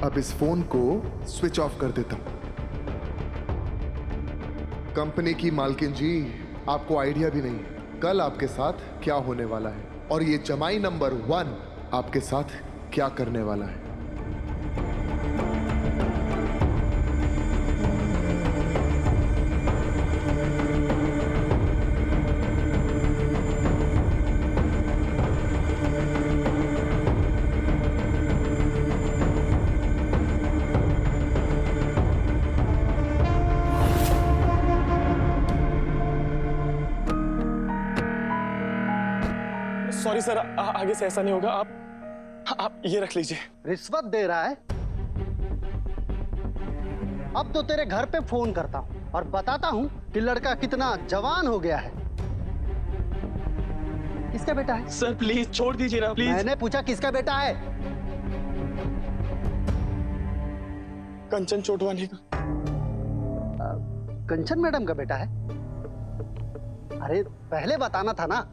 अब इस फोन को स्विच ऑफ कर देता हूं। कंपनी की मालकिन जी, आपको आइडिया भी नहीं कल आपके साथ क्या होने वाला है, और ये जमाई नंबर 1 आपके साथ क्या करने वाला है। सॉरी सर, आगे से ऐसा नहीं होगा। आप ये रख लीजिए। रिश्वत दे रहा है? अब तो तेरे घर पे फोन करता हूं और बताता हूं कि लड़का कितना जवान हो गया है। किसका बेटा है? सर प्लीज छोड़ दीजिए ना, प्लीज। मैंने पूछा किसका बेटा है? कंचन चोटवानी का। कंचन मैडम का बेटा है? अरे पहले बताना था ना।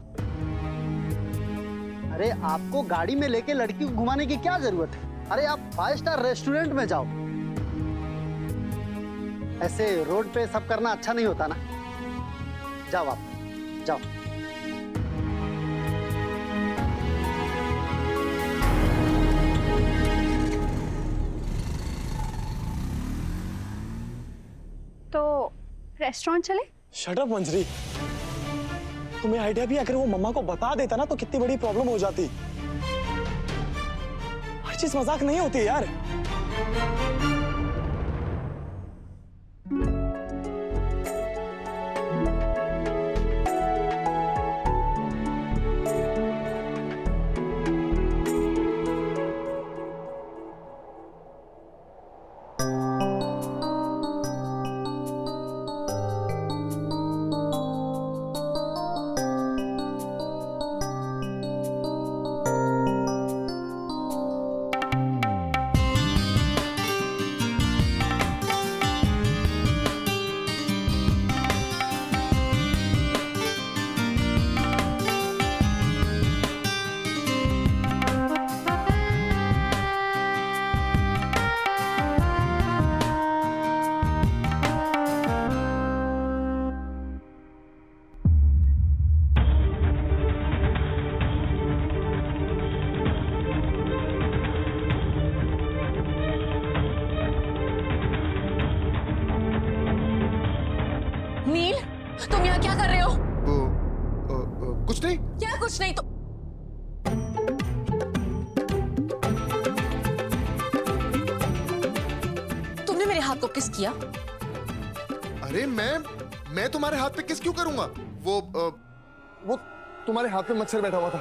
अरे आपको गाड़ी में लेके लड़की को घुमाने की क्या जरूरत है? अरे आप 5 स्टार रेस्टोरेंट में जाओ। ऐसे रोड पे सब करना अच्छा नहीं होता ना। जाओ आप, जाओ। तो रेस्टोरेंट चले? शट अप मंजरी, तुम्हें आइडिया भी अगर वो मम्मा को बता देता ना तो कितनी बड़ी प्रॉब्लम हो जाती। हर चीज मजाक नहीं होती यार। नील, तुम यहाँ क्या कर रहे हो? कुछ नहीं। क्या कुछ नहीं? तो तुमने मेरे हाथ को किस किया? अरे मैं तुम्हारे हाथ पे किस क्यों करूंगा? वो तुम्हारे हाथ पे मच्छर बैठा हुआ था,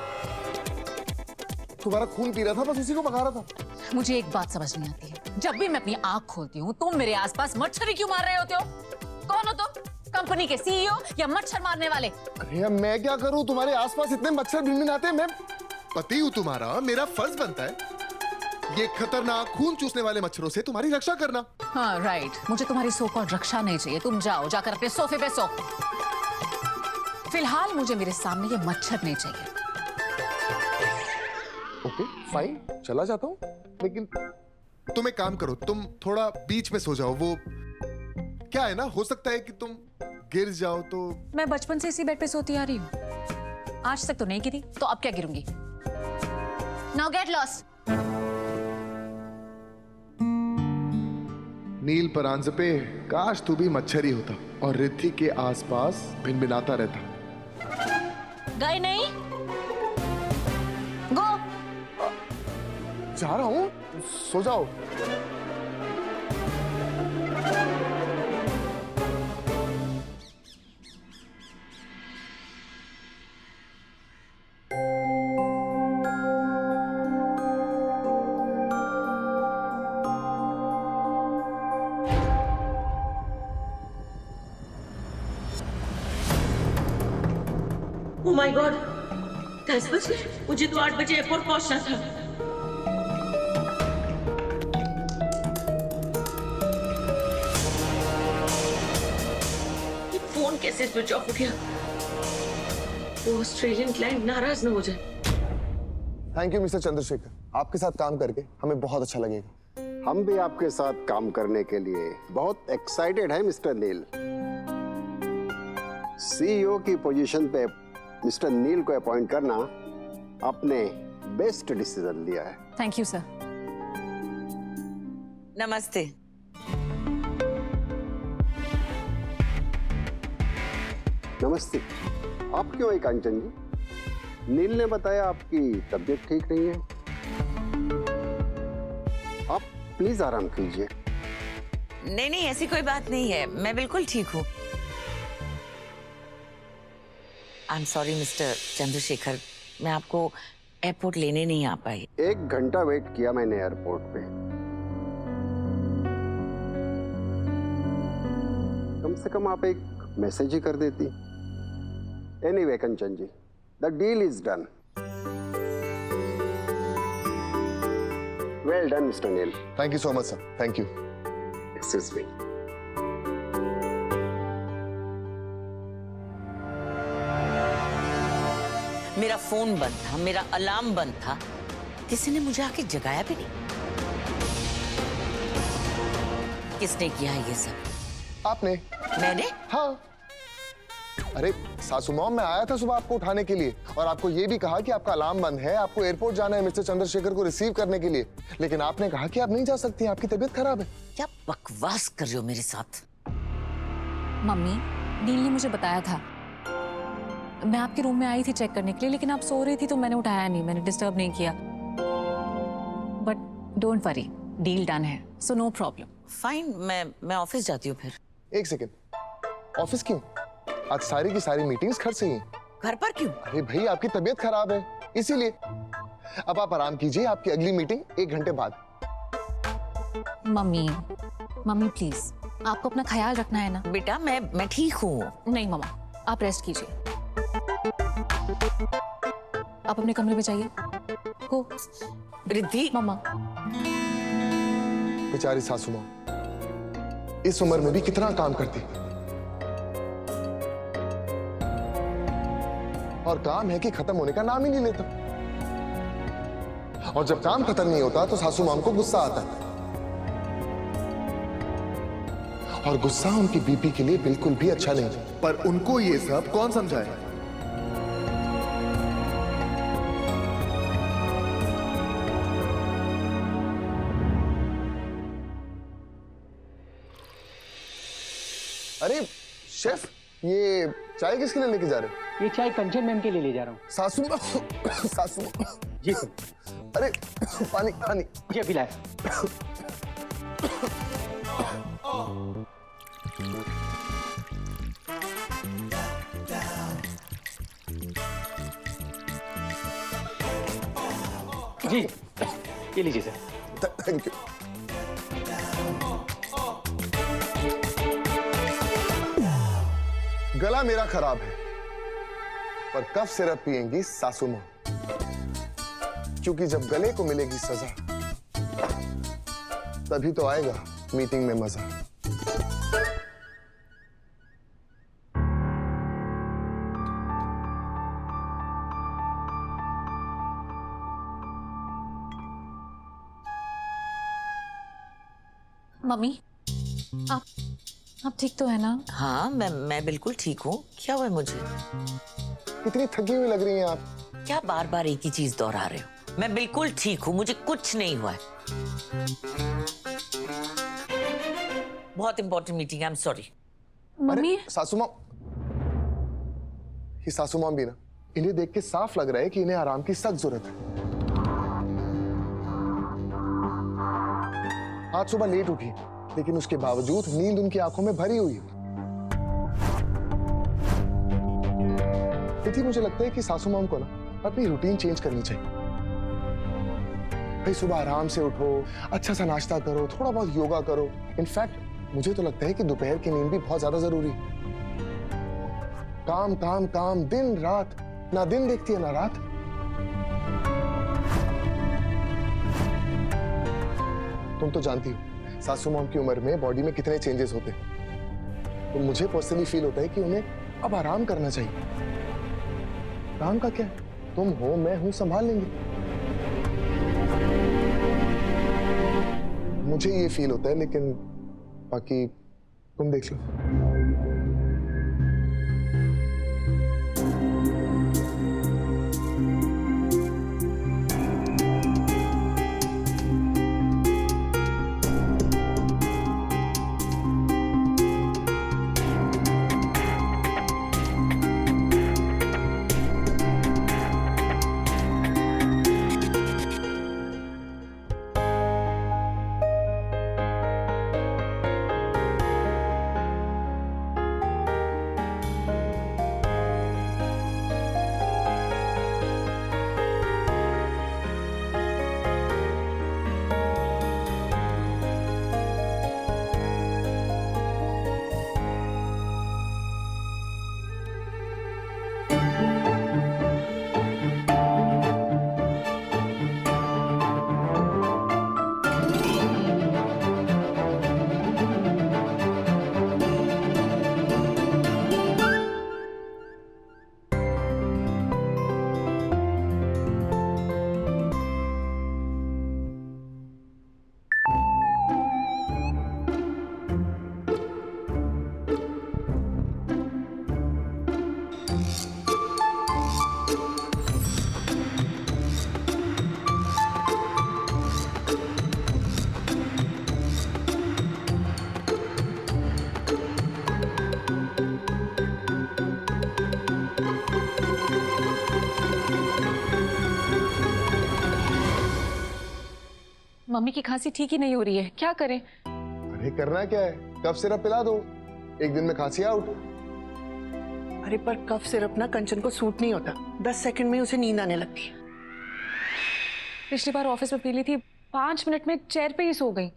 तुम्हारा खून पी रहा था, बस उसी को भगा रहा था। मुझे एक बात समझ नहीं आती है, जब भी मैं अपनी आंख खोलती हूँ तुम मेरे आसपास मच्छर ही क्यों मार रहे होते हो? कौन हो तुम? कंपनी के सीईओ या मच्छर मारने वाले? अरे अब मैं क्या करूं, तुम्हारे आसपास इतने मच्छर भिनभिनाते हैं। मैं पति हूं तुम्हारा, मेरा फर्ज बनता है ये खतरनाक खून चूसने वाले मच्छरों से तुम्हारी रक्षा करना। हाँ राइट, मुझे तुम्हारी सो कॉल्ड रक्षा नहीं चाहिए। तुम जाओ, जाकर अपने सोफे पे सो। फिलहाल मुझे मेरे सामने ये मच्छर नहीं चाहिए। ओके फाइन, चला जाता हूँ, लेकिन तुम एक काम करो, तुम थोड़ा बीच में सो जाओ। वो क्या है ना, हो सकता है कि तुम गिर जाओ तो। मैं बचपन से इसी बेड पे सोती आ रही हूँ, आज तक तो नहीं गिरी, तो अब क्या गिरूंगी? Now get lost. Neel Paranjpe, काश तू भी मच्छर ही होता और रिद्धि के आसपास भिनभिनाता रहता। गए नहीं? गो। जा रहा हूं, सो जाओ। Oh my God, 10 बजे? मुझे तो 8 बजे एयरपोर्ट पहुंचना था। ये फोन कैसे स्विच ऑफ हो गया? वो ऑस्ट्रेलियन क्लाइंट नाराज न हो जाए। थैंक यू मिस्टर चंद्रशेखर, आपके साथ काम करके हमें बहुत अच्छा लगेगा। हम भी आपके साथ काम करने के लिए बहुत एक्साइटेड है मिस्टर नील। सीईओ की पोजीशन पे मिस्टर नील को अपॉइंट करना आपने बेस्ट डिसीजन लिया है। Thank you sir. नमस्ते। नमस्ते। आप क्यों आई कांचन जी? नील ने बताया आपकी तबीयत ठीक नहीं है। आप प्लीज आराम कीजिए। नहीं नहीं, ऐसी कोई बात नहीं है, मैं बिल्कुल ठीक हूँ। I am sorry mister Chandrashekhar, मैं आपको एयरपोर्ट लेने नहीं आ पाई। 1 घंटा वेट किया मैंने एयरपोर्ट पे। कम से कम आप एक मैसेज ही कर देती। Anyway Kanchan ji, the deal is done. Well done mister Neel. Thank you so much sir, thank you. Excuse me. मेरा फोन बंद था, मेरा अलार्म बंद था, किसी ने मुझे आके जगाया भी नहीं। किसने किया है ये सब? आपने? मैंने? हाँ। अरे सासू मॉम, मैं आया था सुबह आपको उठाने के लिए और आपको ये भी कहा कि आपका अलार्म बंद है, आपको एयरपोर्ट जाना है मिस्टर चंद्रशेखर को रिसीव करने के लिए, लेकिन आपने कहा कि आप नहीं जा सकती, आपकी तबीयत खराब है। क्या बकवास कर रहे हो मेरे साथ? मम्मी, नील ने मुझे बताया था। मैं आपके रूम में आई थी चेक करने के लिए, लेकिन आप सो रही थी तो मैंने उठाया नहीं, मैंने डिस्टर्ब नहीं किया। But don't worry, deal done है, सो नो प्रॉब्लम। फाइन, मैं ऑफिस जाती हूँ फिर। एक सेकेंड, ऑफिस क्यों? आज सारी की सारी मीटिंग्स घर से ही हैं। घर पर क्यों? अरे भाई, आपकी तबीयत खराब है इसीलिए। अब आप आराम कीजिए, आपकी अगली मीटिंग 1 घंटे बाद। मम्मी प्लीज, आपको अपना ख्याल रखना है ना। बेटा मैं ठीक हूँ। नहीं मम्मा, आप रेस्ट कीजिए। आप अपने कमरे में जाइए। हो रिद्धि। मम्मा। बेचारी सासू माँ इस उम्र में भी कितना काम करती, और काम है कि खत्म होने का नाम ही नहीं लेता। और जब काम खत्म नहीं होता तो सासू माम को गुस्सा आता है, और गुस्सा उनकी बीपी के लिए बिल्कुल भी अच्छा नहीं। पर उनको ये सब कौन समझाए? अरे शेफ, ये चाय किसके लिए लेके जा रहे हो? ये चाय कंचन मैम के लिए ले जा रहा हूँ। सासू सासू। जी सर। अरे पानी पानी। जी अभी लाए। जी ये लीजिए सर। Thank you. गला मेरा खराब है, पर कफ सिरप पिएंगी सासू मां, क्योंकि जब गले को मिलेगी सजा तभी तो आएगा मीटिंग में मजा। मम्मी, आप ठीक तो है ना? हाँ, मैं बिल्कुल ठीक हूँ। क्या हुआ है मुझे? इतनी थकी हुई लग रही हैं आप। क्या बार बार एक ही चीज दोहरा रहे हो? मैं बिल्कुल ठीक हूँ, मुझे कुछ नहीं हुआ है। बहुत इंपॉर्टेंट मीटिंग है, आई एम सॉरी। मम्मी। सासू मां, ये सासू मां भी ना, इन्हें देख के साफ लग रहा है कि इन्हें आराम की सख्त जरूरत है। आज सुबह लेट उठी, लेकिन उसके बावजूद नींद उनकी आंखों में भरी हुई है। इतनी मुझे लगता है कि सासू मां को ना अपनी रूटीन चेंज करनी चाहिए। भाई सुबह आराम से उठो, अच्छा सा नाश्ता करो, थोड़ा बहुत योगा करो। इनफैक्ट मुझे तो लगता है कि दोपहर की नींद भी बहुत ज्यादा जरूरी है। काम काम काम दिन रात, ना दिन देखती है ना रात। तुम तो जानती हो सासू मां की उम्र में बॉडी में कितने चेंजेस होते हैं, तो मुझे पर्सनली फील होता है कि उन्हें अब आराम करना चाहिए। काम का क्या, तुम हो मैं हूं, संभाल लेंगे। मुझे ये फील होता है, लेकिन बाकी तुम देख लो। मम्मी की खांसी ठीक ही नहीं हो रही है, क्या करें? अरे करना क्या है, कफ सिरप पिला दो, एक दिन में खांसी आउट। अरे पर कफ सिरप ना कंचन को सूट नहीं होता, 10 सेकंड में उसे नींद आने लगती है। पिछली बार ऑफिस में पी ली थी, 5 मिनट में चेयर पे ही सो गई।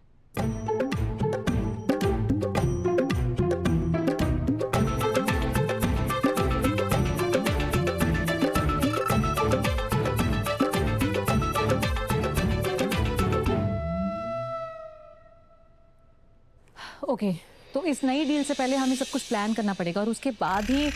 ओके, तो इस नई डील से पहले हमें सब कुछ प्लान करना पड़ेगा और उसके बाद ही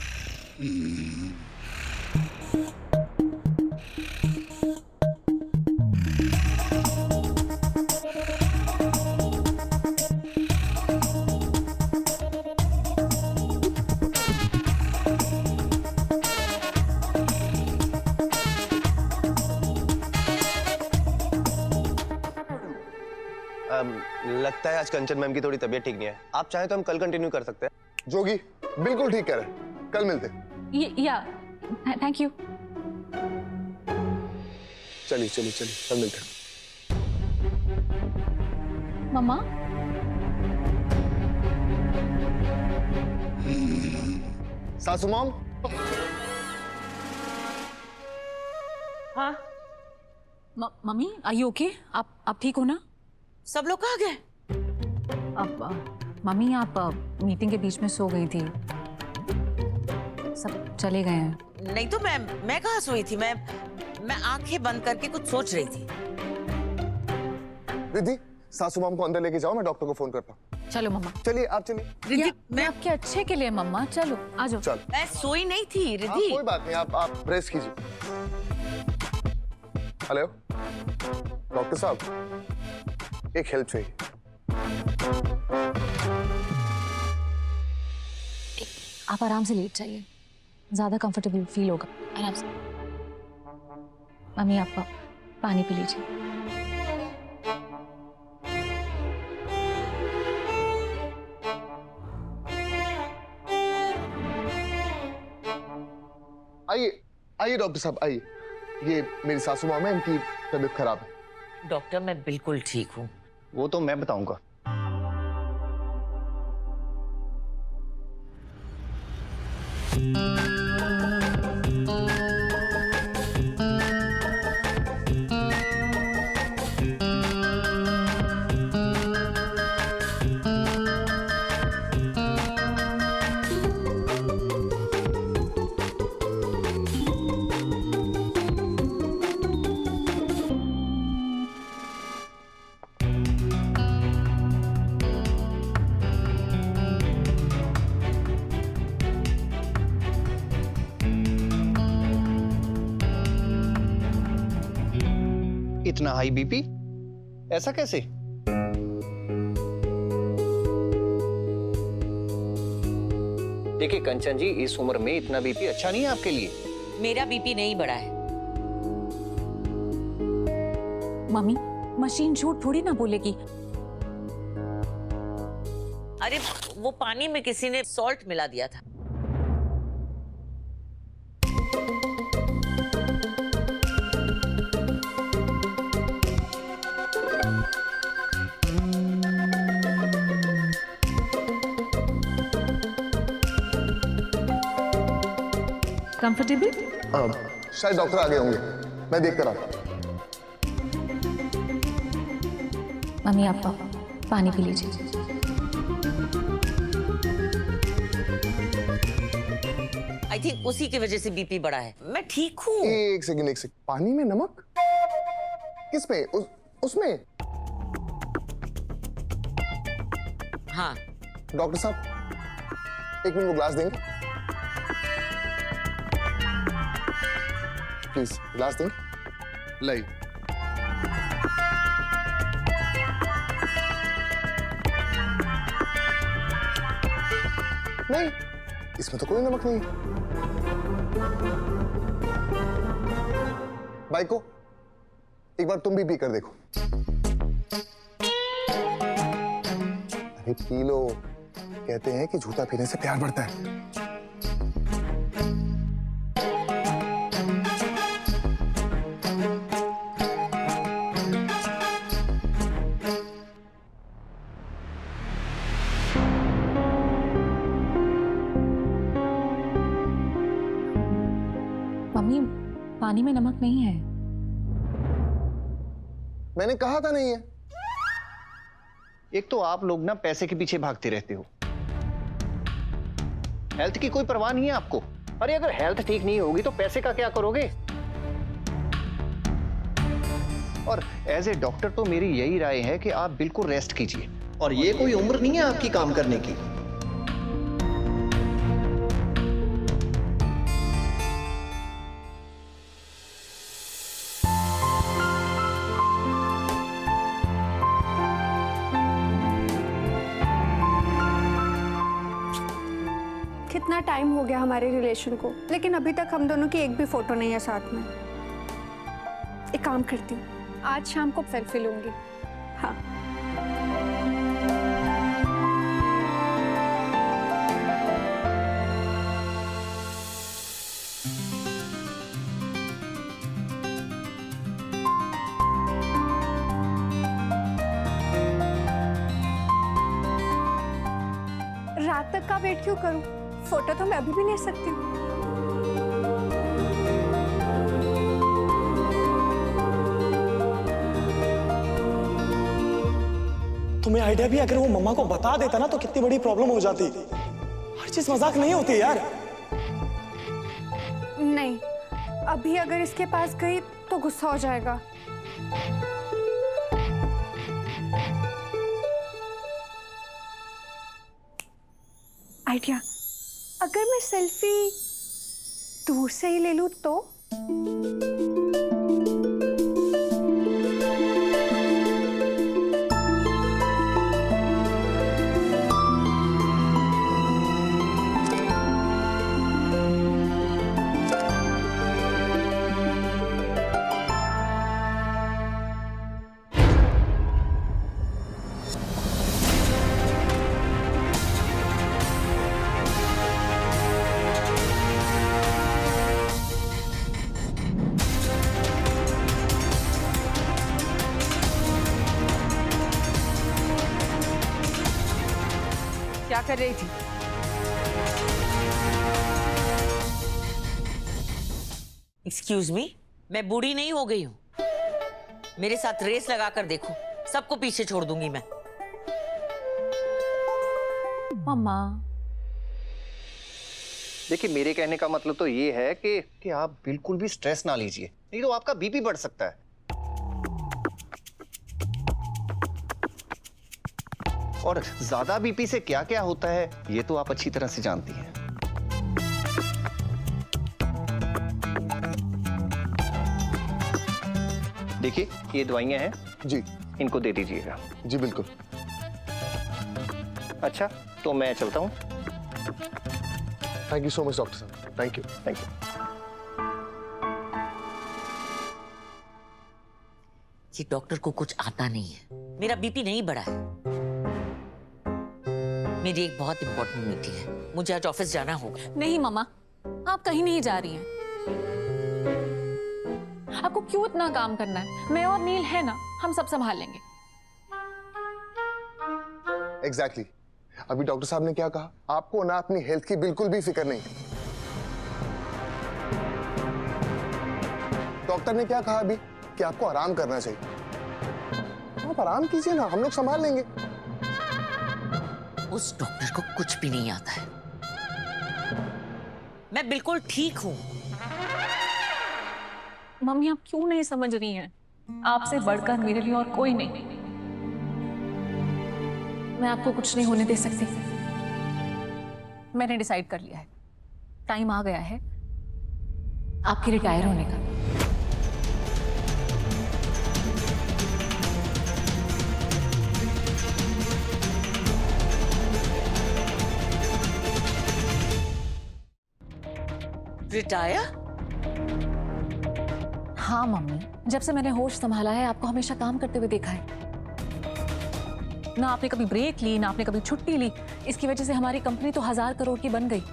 लगता है आज कंचन मैम की थोड़ी तबीयत ठीक नहीं है। आप चाहें तो हम कल कंटिन्यू कर सकते हैं। जोगी बिल्कुल ठीक कह रहे हैं, कल मिलते हैं। या थैंक यू। चलिए चलिए चलिए, कल मिलते हैं। मम्मा, सासू मॉम। हाँ मम्मी आर यू ओके? आप ठीक हो ना? सब लोग कहाँ गए? अब मम्मी आप मीटिंग के बीच में सो गई थी, सब चले गए हैं। नहीं तो मैं कहाँ सोई थी? मैं आंखें बंद करके कुछ सोच रही थी। रिद्धि, सासू मॉम को अंदर लेके जाओ, मैं डॉक्टर को फोन करता हूँ। चलो मम्मा। चलिए आप चलिए। रिद्धि, मैं आपके अच्छे के लिए मम्मा, चलो आ जाओ। चल, मैं सोई नहीं थी रिद्धि। कोई बात नहीं, आप रेस्ट कीजिए। हेलो डॉक्टर साहब, एक हेल्प चाहिए। आप आराम से लेट जाइए, ज्यादा कंफर्टेबल फील होगा, आराम से। मम्मी आप पानी पी लीजिए। आइए आइए डॉक्टर साहब आइए, ये मेरी सासू माँ है, इनकी तबीयत खराब है। डॉक्टर मैं बिल्कुल ठीक हूँ। वो तो मैं बताऊंगा। इतना हाई बीपी, ऐसा कैसे? देखिए कंचन जी, इस उम्र में इतना बीपी अच्छा नहीं है आपके लिए। मेरा बीपी नहीं बढ़ा है। मम्मी, मशीन झूठ थोड़ी ना बोलेगी। अरे वो पानी में किसी ने सॉल्ट मिला दिया था। कंफर्टेबल? शायद डॉक्टर आ गए होंगे, मैं देख कर आता हूं। मम्मी, आप पानी पी लीजिए। आई थिंक उसी की वजह से बीपी बढ़ा है। मैं ठीक हूँ। एक सेकंड। पानी में नमक? किसमें? उसमें? हाँ। डॉक्टर साहब, एक मिनट, वो ग्लास देंगे प्लीज? ग्लास देंगे? लाई। नहीं, इसमें तो कोई नमक नहीं। भाई को एक बार तुम भी पी कर देखो। अरे पी लो, कहते हैं कि झूठा पीने से प्यार बढ़ता है। मम्मी, पानी में नमक नहीं है। मैंने कहा था नहीं है। एक तो आप लोग ना पैसे के पीछे भागते रहते हो, हेल्थ की कोई परवाह नहीं है आपको। अरे अगर हेल्थ ठीक नहीं होगी तो पैसे का क्या करोगे? और एज ए डॉक्टर तो मेरी यही राय है कि आप बिल्कुल रेस्ट कीजिए। और ये कोई उम्र नहीं है आपकी काम करने की। कितना टाइम हो गया हमारे रिलेशन को, लेकिन अभी तक हम दोनों की एक भी फोटो नहीं है साथ में। एक काम करती हूँ, आज शाम को सेल्फी लूंगी। हाँ। रात तक का वेट क्यों करूं? फोटो तो मैं अभी भी ले सकती हूँ। तुम्हें आइडिया भी अगर वो मम्मा को बता देता ना तो कितनी बड़ी प्रॉब्लम हो जाती। हर चीज मजाक नहीं होती यार। नहीं, अभी अगर इसके पास गई तो गुस्सा हो जाएगा। आइडिया, अगर मैं सेल्फी दूर से ही ले लूं तो? क्या कर रही थी? एक्सक्यूज मी, मैं बूढ़ी नहीं हो गई हूँ। मेरे साथ रेस लगा कर देखो, सबको पीछे छोड़ दूंगी मैं। मम्मा, देखिए मेरे कहने का मतलब तो ये है कि आप बिल्कुल भी स्ट्रेस ना लीजिए, नहीं तो आपका बीपी बढ़ सकता है। और ज्यादा बीपी से क्या क्या होता है ये तो आप अच्छी तरह से जानती हैं। देखिए ये दवाइयां हैं जी, इनको दे दीजिएगा। जी बिल्कुल। अच्छा तो मैं चलता हूं। Thank you so much doctor साहब, थैंक यू। Thank you. ये डॉक्टर को कुछ आता नहीं है। मेरा बीपी नहीं बढ़ा है। मेरी एक बहुत इंपॉर्टेंट मीटिंग है, मुझे आज ऑफिस जाना होगा। नहीं मम्मा, आप कहीं नहीं जा रही हैं। आपको क्यों इतना काम करना है? मैं और नील है ना, हम सब संभाल लेंगे। एग्जैक्टली अभी डॉक्टर साहब ने क्या कहा, आपको ना अपनी हेल्थ की बिल्कुल भी फिक्र नहीं। डॉक्टर ने क्या कहा अभी कि आपको आराम करना चाहिए। आप आराम कीजिए ना, हम लोग संभाल लेंगे। उस डॉक्टर को कुछ भी नहीं आता है। मैं बिल्कुल ठीक हूं। मम्मी आप क्यों नहीं समझ रही हैं? आपसे बढ़कर मेरे लिए और कोई नहीं। मैं आपको कुछ नहीं होने दे सकती। मैंने डिसाइड कर लिया है, टाइम आ गया है आपके रिटायर होने का। रिटायर? हाँ मम्मी, जब से मैंने होश संभाला है आपको हमेशा काम करते हुए देखा है। ना आपने कभी ब्रेक ली, ना आपने कभी छुट्टी ली। इसकी वजह से हमारी कंपनी तो 1000 करोड़ की बन गई,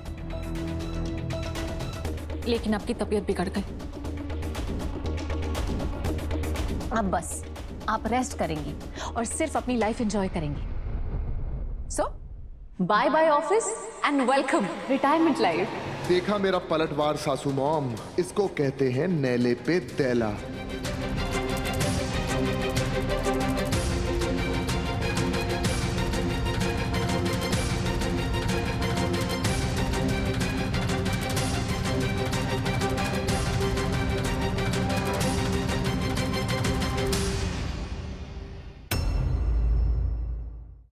लेकिन आपकी तबीयत बिगड़ गई। अब बस आप रेस्ट करेंगी और सिर्फ अपनी लाइफ एंजॉय करेंगी। So bye bye office and welcome retirement life. देखा मेरा पलटवार सासू मॉम, इसको कहते हैं नैले पे दैला।